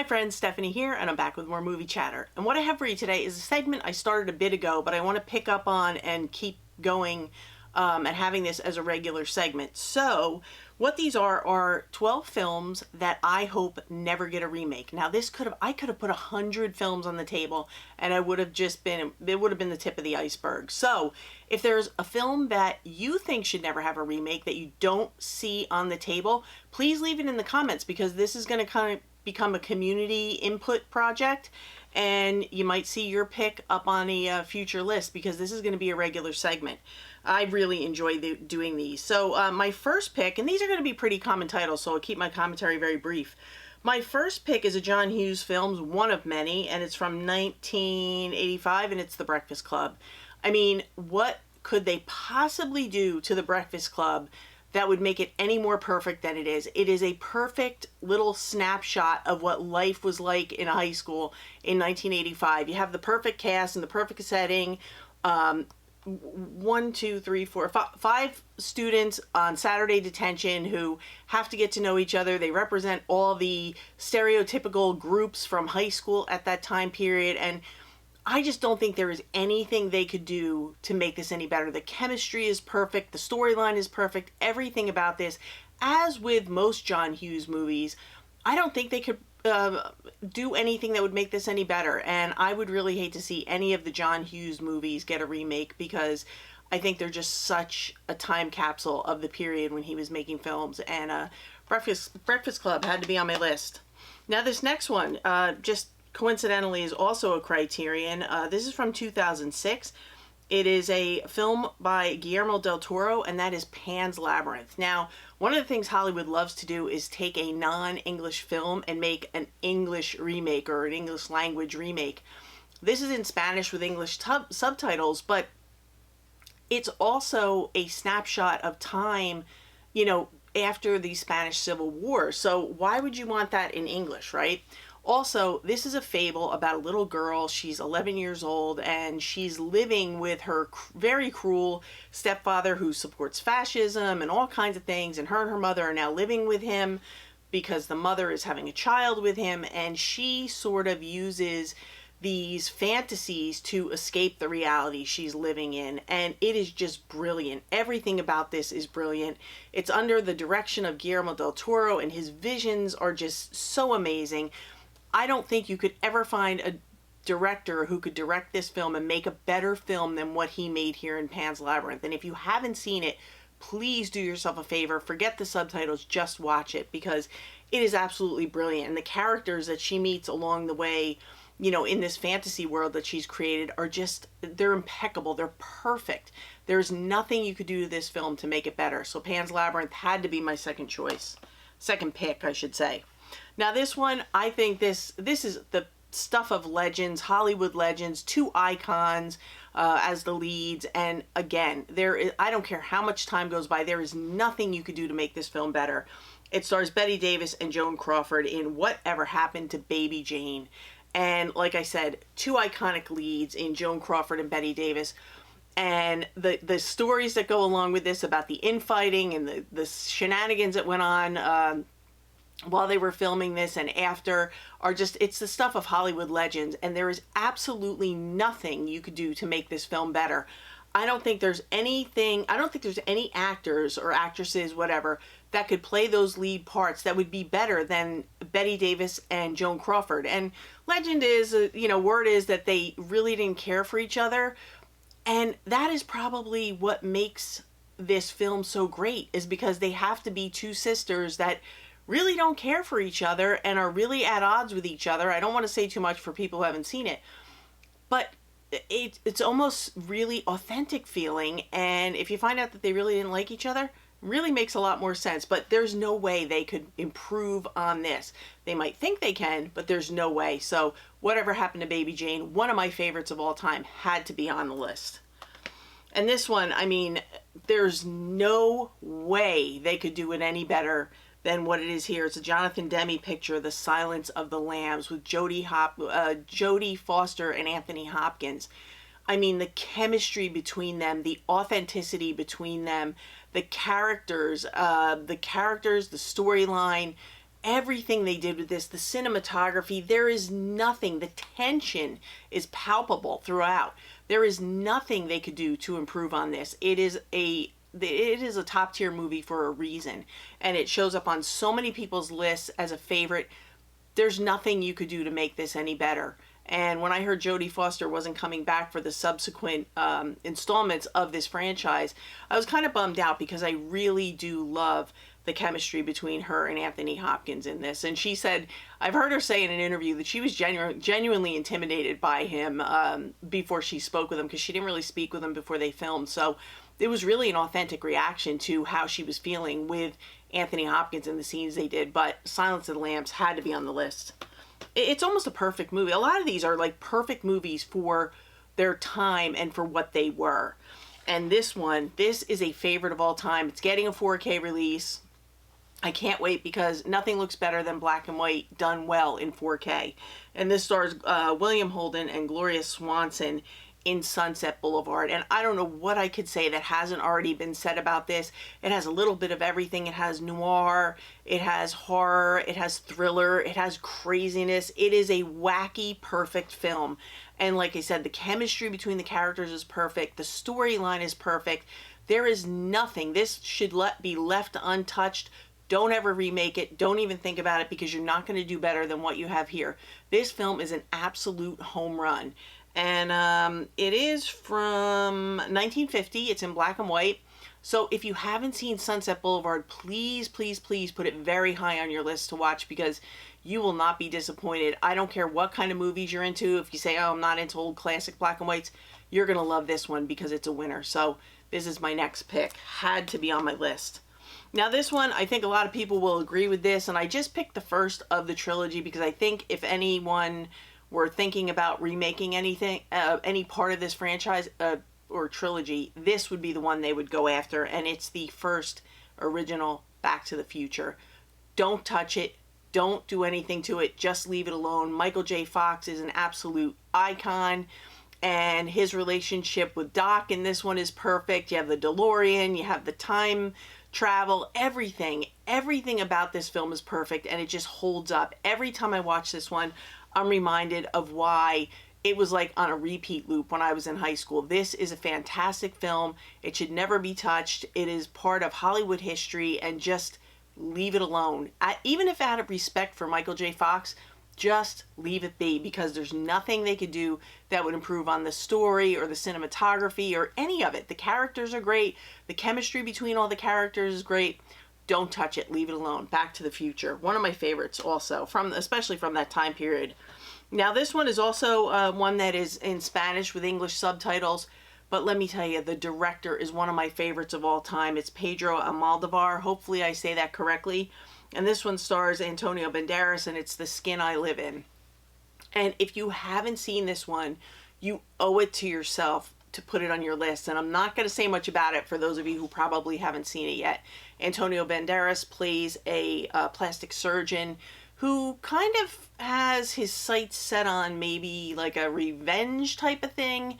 Hi friends, Stephanie here, and I'm back with more movie chatter. And what I have for you today is a segment I started a bit ago, but I want to pick up on and keep going and having this as a regular segment. So, what these are 12 films that I hope never get a remake. Now, I could have put 100 films on the table, and it would have been the tip of the iceberg. So, if there's a film that you think should never have a remake that you don't see on the table, please leave it in the comments, because this is going to kind of become a community input project, and you might see your pick up on a future list, because this is going to be a regular segment. I really enjoy doing these. So my first pick, and these are going to be pretty common titles, so I'll keep my commentary very brief. My first pick is a John Hughes film, one of many, and it's from 1985, and it's The Breakfast Club. I mean, what could they possibly do to The Breakfast Club that would make it any more perfect than it is? It is a perfect little snapshot of what life was like in a high school in 1985. You have the perfect cast and the perfect setting. Five students on Saturday detention who have to get to know each other. They represent all the stereotypical groups from high school at that time period, and I just don't think there is anything they could do to make this any better. The chemistry is perfect. The storyline is perfect. Everything about this, as with most John Hughes movies, I don't think they could do anything that would make this any better. And I would really hate to see any of the John Hughes movies get a remake, because I think they're just such a time capsule of the period when he was making films. And Breakfast Club had to be on my list. Now this next one, just coincidentally, is also a Criterion. This is from 2006. It is a film by Guillermo del Toro, and that is Pan's Labyrinth. Now, one of the things Hollywood loves to do is take a non-English film and make an English remake or an English language remake. This is in Spanish with English subtitles, but it's also a snapshot of time, after the Spanish Civil War. So why would you want that in English, right? Also, this is a fable about a little girl. She's 11 years old, and she's living with her very cruel stepfather who supports fascism and all kinds of things. And her mother are now living with him because the mother is having a child with him, and she sort of uses these fantasies to escape the reality she's living in. And it is just brilliant. Everything about this is brilliant. It's under the direction of Guillermo del Toro, and his visions are just so amazing. I don't think you could ever find a director who could direct this film and make a better film than what he made here in Pan's Labyrinth. And if you haven't seen it, please do yourself a favor. Forget the subtitles, just watch it, because it is absolutely brilliant. And the characters that she meets along the way, in this fantasy world that she's created, they're impeccable. They're perfect. There's nothing you could do to this film to make it better. So Pan's Labyrinth had to be my second pick, I should say. Now this one, I think this is the stuff of legends, Hollywood legends, two icons as the leads. And again, I don't care how much time goes by, there is nothing you could do to make this film better. It stars Bette Davis and Joan Crawford in Whatever Happened to Baby Jane. And like I said, two iconic leads in Joan Crawford and Bette Davis. And the stories that go along with this about the infighting and the shenanigans that went on while they were filming this and after it's the stuff of Hollywood legends, and there is absolutely nothing you could do to make this film better. I don't think there's any actors or actresses, whatever, that could play those lead parts that would be better than Bette Davis and Joan Crawford. And legend is, word is that they really didn't care for each other. And that is probably what makes this film so great, is because they have to be two sisters that really don't care for each other and are really at odds with each other. I don't want to say too much for people who haven't seen it, but it's almost really authentic feeling. And if you find out that they really didn't like each other, it really makes a lot more sense. But there's no way they could improve on this. They might think they can, but there's no way. So Whatever Happened to Baby Jane, one of my favorites of all time, had to be on the list. And this one, I mean, there's no way they could do it any better than what it is here. It's a Jonathan Demme picture, The Silence of the Lambs, with Jodie Foster and Anthony Hopkins. I mean, the chemistry between them, the authenticity between them, the characters, the storyline, everything they did with this, the cinematography, there is nothing. The tension is palpable throughout. There is nothing they could do to improve on this. It is a top tier movie for a reason, and it shows up on so many people's lists as a favorite. There's nothing you could do to make this any better. And when I heard Jodie Foster wasn't coming back for the subsequent installments of this franchise, I was kind of bummed out because I really do love the chemistry between her and Anthony Hopkins in this. And she said, I've heard her say in an interview that she was genuinely intimidated by him before she spoke with him, because she didn't really speak with him before they filmed. So it was really an authentic reaction to how she was feeling with Anthony Hopkins in the scenes they did. But Silence of the Lambs had to be on the list. It's almost a perfect movie. A lot of these are like perfect movies for their time and for what they were. And this is a favorite of all time. It's getting a 4K release. I can't wait because nothing looks better than black and white done well in 4K. And this stars William Holden and Gloria Swanson in Sunset Boulevard. And I don't know what I could say that hasn't already been said about this. It has a little bit of everything. It has noir, it has horror, it has thriller, it has craziness. It is a wacky, perfect film. And like I said, the chemistry between the characters is perfect. The storyline is perfect. There is nothing. This should be left untouched. Don't ever remake it. Don't even think about it, because you're not going to do better than what you have here. This film is an absolute home run. And it is from 1950. It's in black and white. So if you haven't seen Sunset Boulevard, please, please, please put it very high on your list to watch, because you will not be disappointed. I don't care what kind of movies you're into. If you say, oh, I'm not into old classic black and whites, you're going to love this one because it's a winner. So this is my next pick. Had to be on my list. Now this one, I think a lot of people will agree with this, and I just picked the first of the trilogy because I think if anyone were thinking about remaking anything, any part of this franchise or trilogy, this would be the one they would go after, and it's the first original Back to the Future. Don't touch it. Don't do anything to it. Just leave it alone. Michael J. Fox is an absolute icon, and his relationship with Doc in this one is perfect. You have the DeLorean, you have the time travel, everything about this film is perfect, and it just holds up. Every time I watch this one, I'm reminded of why it was like on a repeat loop when I was in high school. This is a fantastic film. It should never be touched. It is part of Hollywood history, and just leave it alone. Even if out of respect for Michael J. Fox, just leave it be, because there's nothing they could do that would improve on the story or the cinematography or any of it. The characters are great. The chemistry between all the characters is great. Don't touch it. Leave it alone. Back to the Future. One of my favorites also, especially from that time period. Now this one is also one that is in Spanish with English subtitles. But let me tell you, the director is one of my favorites of all time. It's Pedro Almodovar. Hopefully I say that correctly. And this one stars Antonio Banderas, and it's The Skin I Live In. And if you haven't seen this one, you owe it to yourself to put it on your list. And I'm not going to say much about it for those of you who probably haven't seen it yet. Antonio Banderas plays a plastic surgeon who kind of has his sights set on maybe like a revenge type of thing.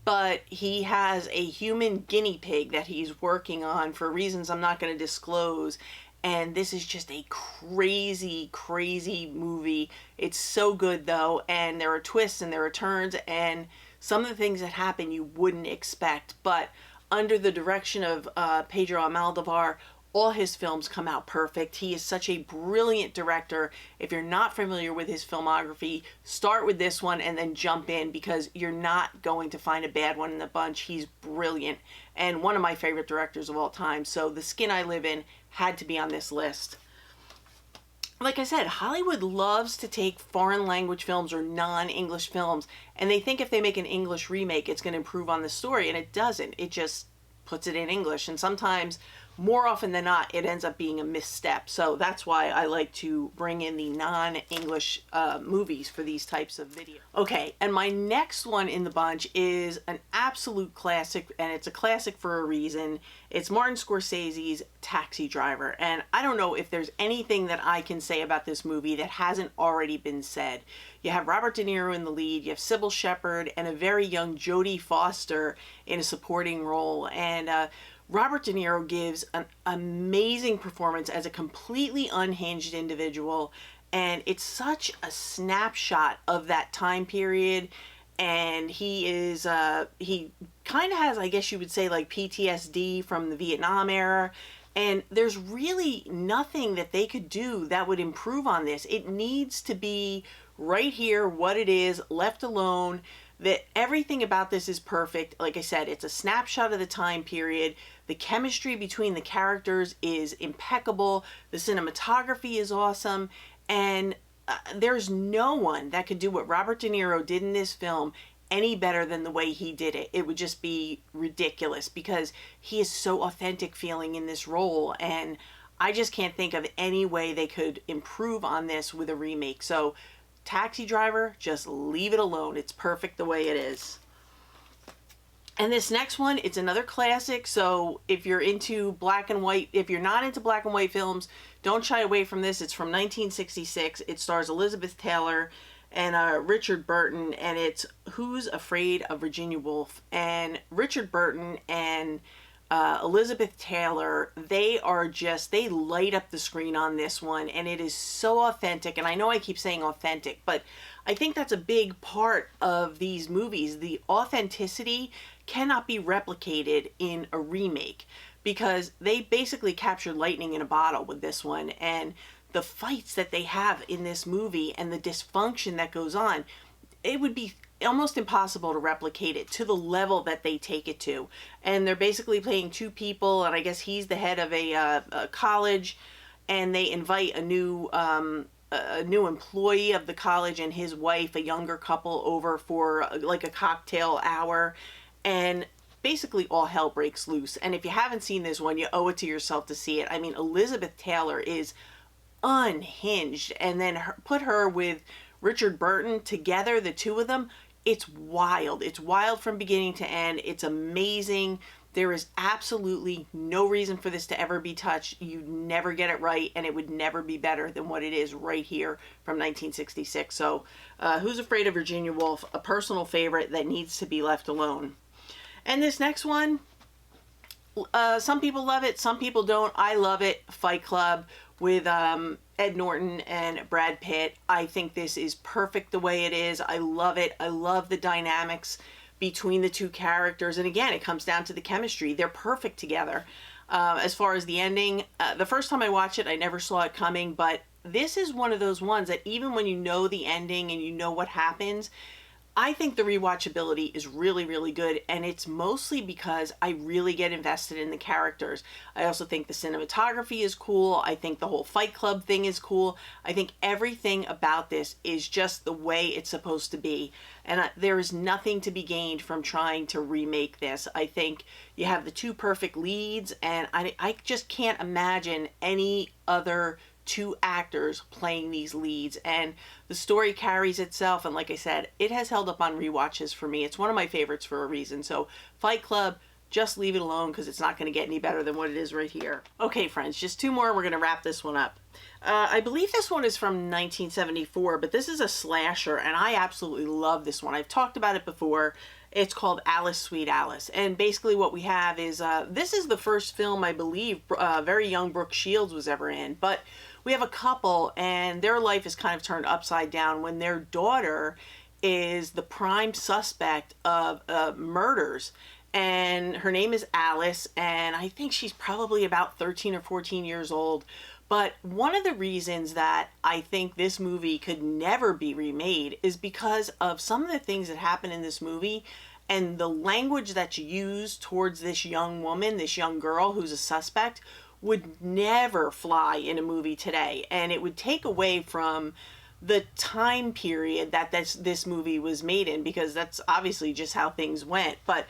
But he has a human guinea pig that he's working on for reasons I'm not going to disclose. And this is just a crazy, crazy movie. It's so good, though. And there are twists and there are turns. And some of the things that happen you wouldn't expect. But under the direction of Pedro Almodovar, all his films come out perfect. He is such a brilliant director. If you're not familiar with his filmography, start with this one and then jump in, because you're not going to find a bad one in the bunch. He's brilliant and one of my favorite directors of all time. So The Skin I Live In had to be on this list. Like I said, Hollywood loves to take foreign language films or non-English films, and they think if they make an English remake, it's going to improve on the story, and it doesn't. It just puts it in English, and sometimes, more often than not, it ends up being a misstep. So that's why I like to bring in the non-English movies for these types of videos. Okay, and my next one in the bunch is an absolute classic, and it's a classic for a reason. It's Martin Scorsese's Taxi Driver, and I don't know if there's anything that I can say about this movie that hasn't already been said. You have Robert De Niro in the lead, you have Sybil Shepherd, and a very young Jodie Foster in a supporting role, and Robert De Niro gives an amazing performance as a completely unhinged individual, and it's such a snapshot of that time period. And he kind of has, I guess you would say, like PTSD from the Vietnam era. And there's really nothing that they could do that would improve on this. It needs to be right here, what it is, left alone. That everything about this is perfect. Like I said, it's a snapshot of the time period. The chemistry between the characters is impeccable. The cinematography is awesome. And there's no one that could do what Robert De Niro did in this film any better than the way he did it. It would just be ridiculous because he is so authentic feeling in this role. And I just can't think of any way they could improve on this with a remake. So Taxi Driver, just leave it alone. It's perfect the way it is. And this next one, it's another classic. So if you're into black and white, if you're not into black and white films, don't shy away from this. It's from 1966. It stars Elizabeth Taylor and Richard Burton, and it's Who's Afraid of Virginia Woolf. And Richard Burton and Elizabeth Taylor, they light up the screen on this one, and it is so authentic. And I know I keep saying authentic, but I think that's a big part of these movies. The authenticity cannot be replicated in a remake because they basically captured lightning in a bottle with this one. And the fights that they have in this movie and the dysfunction that goes on, it would be almost impossible to replicate it to the level that they take it to. And they're basically playing two people, and I guess he's the head of a college, and they invite a new employee of the college and his wife, a younger couple, over for like a cocktail hour, and basically all hell breaks loose. And if you haven't seen this one, you owe it to yourself to see it. I mean, Elizabeth Taylor is unhinged, and then put her with Richard Burton together, the two of them, it's wild. It's wild from beginning to end. It's amazing. There is absolutely no reason for this to ever be touched. You never get it right, and it would never be better than what it is right here from 1966. So Who's Afraid of Virginia Woolf, a personal favorite that needs to be left alone. And this next one, some people love it, some people don't. I love it. Fight Club with Ed Norton and Brad Pitt. I think this is perfect the way it is. I love it. I love the dynamics between the two characters. And again, it comes down to the chemistry. They're perfect together. As far as the ending, the first time I watched it, I never saw it coming, but this is one of those ones that even when you know the ending and you know what happens, I think the rewatchability is really, really good, and it's mostly because I really get invested in the characters. I also think the cinematography is cool. I think the whole Fight Club thing is cool. I think everything about this is just the way it's supposed to be, and there is nothing to be gained from trying to remake this. I think you have the two perfect leads, and I just can't imagine any other two actors playing these leads, and the story carries itself. And like I said, it has held up on rewatches for me. It's one of my favorites for a reason. So Fight Club, just leave it alone because it's not going to get any better than what it is right here. Okay, friends, just two more. We're going to wrap this one up. I believe this one is from 1974, but this is a slasher, and I absolutely love this one. I've talked about it before. It's called Alice, Sweet Alice. And basically what we have is, this is the first film I believe very young Brooke Shields was ever in. But we have a couple, and their life is kind of turned upside down when their daughter is the prime suspect of murders. And her name is Alice, and I think she's probably about 13 or 14 years old. But one of the reasons that I think this movie could never be remade is because of some of the things that happen in this movie and the language that's used towards this young woman, this young girl who's a suspect, would never fly in a movie today. And it would take away from the time period that this movie was made in, because that's obviously just how things went. But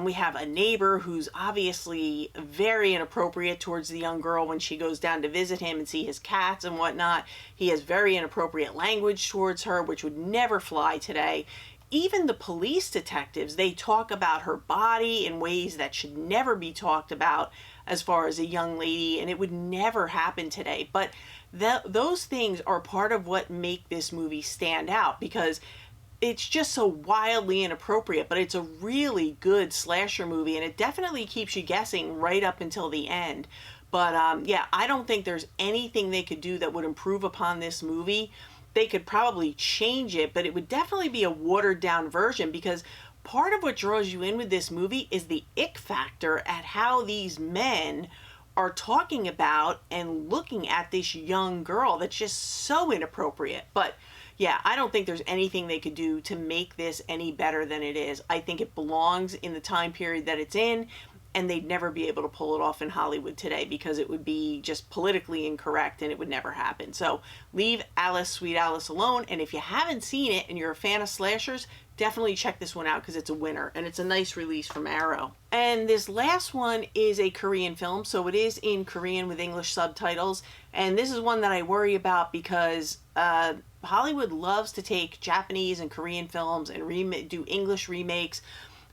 we have a neighbor who's obviously very inappropriate towards the young girl when she goes down to visit him and see his cats and whatnot. He has very inappropriate language towards her, which would never fly today. Even the police detectives, they talk about her body in ways that should never be talked about as far as a young lady, and it would never happen today. But those things are part of what make this movie stand out, because it's just so wildly inappropriate, but it's a really good slasher movie, and it definitely keeps you guessing right up until the end. But yeah, I don't think there's anything they could do that would improve upon this movie. They could probably change it, but it would definitely be a watered down version, because part of what draws you in with this movie is the ick factor at how these men are talking about and looking at this young girl that's just so inappropriate. But yeah, I don't think there's anything they could do to make this any better than it is. I think it belongs in the time period that it's in, and they'd never be able to pull it off in Hollywood today because it would be just politically incorrect and it would never happen. So leave Alice, Sweet Alice alone. And if you haven't seen it and you're a fan of slashers, definitely check this one out because it's a winner and it's a nice release from Arrow. And this last one is a Korean film, so it is in Korean with English subtitles. And this is one that I worry about because Hollywood loves to take Japanese and Korean films and do English remakes.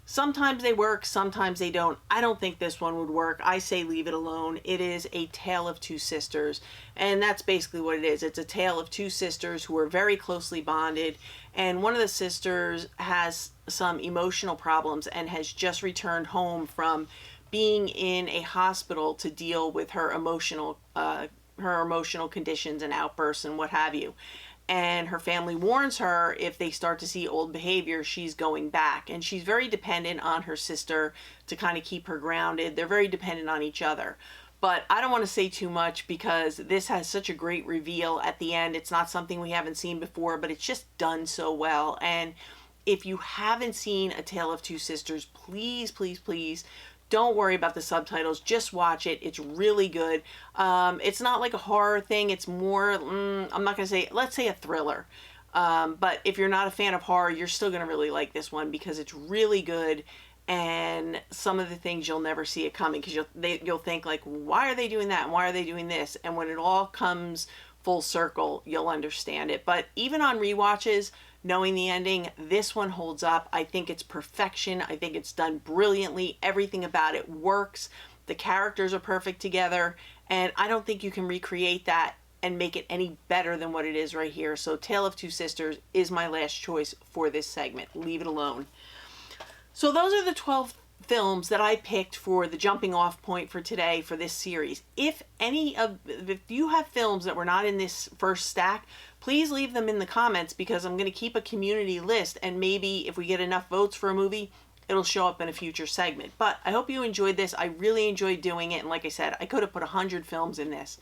Sometimes they work, sometimes they don't. I don't think this one would work. I say leave it alone. It is A Tale of Two Sisters, and that's basically what it is. It's a tale of two sisters who are very closely bonded, and one of the sisters has some emotional problems and has just returned home from being in a hospital to deal with her emotional conditions and outbursts and what have you. And her family warns her if they start to see old behavior, she's going back. And she's very dependent on her sister to kind of keep her grounded. They're very dependent on each other. But I don't want to say too much because this has such a great reveal at the end. It's not something we haven't seen before, but it's just done so well. And if you haven't seen A Tale of Two Sisters, please, please, please don't worry about the subtitles. Just watch it. It's really good. It's not like a horror thing. It's more, I'm not going to say, let's say a thriller. But if you're not a fan of horror, you're still going to really like this one because it's really good. And some of the things you'll never see it coming because you'll think like, why are they doing that? And why are they doing this? And when it all comes full circle, you'll understand it. But even on rewatches, knowing the ending, this one holds up. I think it's perfection. I think it's done brilliantly. Everything about it works. The characters are perfect together. And I don't think you can recreate that and make it any better than what it is right here. So Tale of Two Sisters is my last choice for this segment. Leave it alone. So those are the 12 films that I picked for the jumping off point for today for this series. If you have films that were not in this first stack, please leave them in the comments because I'm going to keep a community list, and maybe if we get enough votes for a movie, it'll show up in a future segment. But I hope you enjoyed this. I really enjoyed doing it, and like I said, I could have put 100 films in this.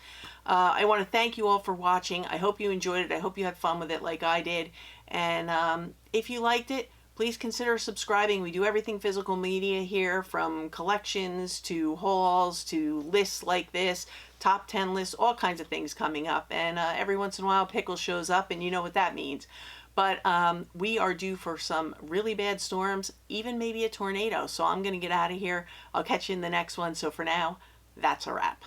I want to thank you all for watching. I hope you enjoyed it. I hope you had fun with it like I did. And if you liked it, please consider subscribing. We do everything physical media here, from collections to hauls to lists like this, top 10 lists, all kinds of things coming up. And every once in a while, Pickle shows up, and you know what that means. But we are due for some really bad storms, even maybe a tornado. So I'm going to get out of here. I'll catch you in the next one. So for now, that's a wrap.